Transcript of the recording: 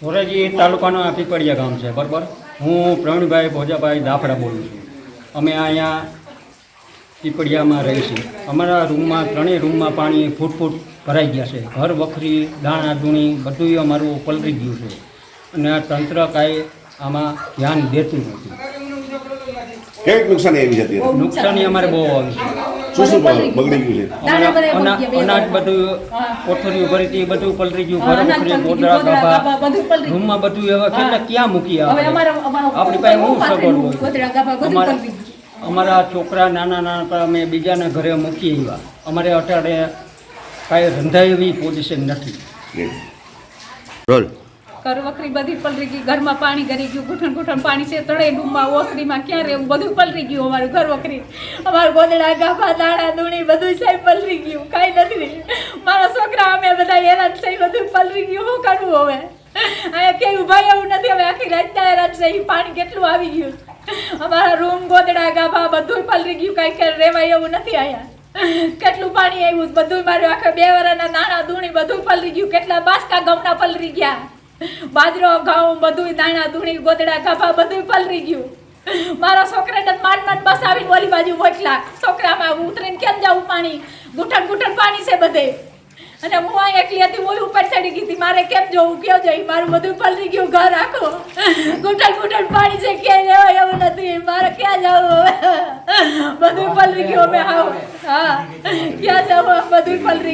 ધોરાજી તાલુકાનું આ પીપળિયા ગામ છે, બરાબર. હું પ્રવીણભાઈ ભોજાભાઈ દાફડા બોલું છું. અમે અહીંયા પીપળિયામાં રહી છીએ. અમારા રૂમમાં ત્રણેય રૂમમાં પાણી ફૂટ ભરાઈ ગયા છે. ઘર વખરી, દાણા દૂણી બધું અમારું પલળી ગયું છે અને આ તંત્ર કાંઈ આમાં ધ્યાન દેતું નથી. કેવી નુકસાની આવી જતી? નુકસાની અમારે બહુ આવી છે. શું બગડી ગયું છે? અનાજ બધું કોઠરીઓ ભરી હતી, બધું પલળી ગયું. ઘર વખરી, ગોદડા ગાભા, રૂમમાં બધું હવે કેટલા ક્યાં મૂકી આવે? આપણી પાસે હું સગવડ હોય? અમારા છોકરા નાના અમે બીજાના ઘરે મૂકી આવ્યા. અમારે અટાડે કાંઈ રંધાય એવી પોઝિશન નથી. ઘર વખરી બધી પલરી ગઈ, ઘરમાં પાણી ગરી ગયું, ઘૂંટણ પાણી છે, ત્રણેય રૂમમાં ઓસરીમાં ક્યાં રહેવું, બધું પલરી ગયું. અમારું ઘર વખરી, અમારું ગોદડા ગાભા, દાણા દૂણી બધું સાહેબ પલરી ગયું, કાંઈ નથી. મારા છોકરા અમે બધા હેરાન થઈ, બધું પલરી ગયું. શું કરવું હવે? અહીંયા કેવું ભાઈ એવું નથી. હવે આખી રાતના હેરાન થઈ, પાણી કેટલું આવી ગયું. અમારા રૂમ, ગોદડા ગાભા બધું પલરી ગયું, કાંઈ રહેવાય એવું નથી. અહીંયા કેટલું પાણી આવ્યું, બધું મારું આખા 2 વર્ષના દાણા દૂણી બધું પલરી ગયું. કેટલા બાસકા ઘઉંના પલરી ગયા, બાજરો ઘઉં બધું, દાણા દૂણી, ગોદડા ગાભા બધું પલરી ગયું. મારા છોકરાને માંડ બસ આવીને ઓલી બાજુ મોકલા. છોકરામાં ઉતરીને કેમ જાવું? પાણી ઘૂંટણ પાણી છે બધે. અને હું અહીં એકલી હતી, હું ઉપર ચડી ગઈ હતી. મારે કેમ જવું, ક્યાં જઈ? મારું બધું પલરી ગયું. ઘર આખું ઘૂંટણ પાણી છે, ક્યાંય રહેવાય એવું નથી. મારે ક્યાં જવું હવે? બધું પલરી ગયું. અમે હા ક્યાં જવું? બધું પલરી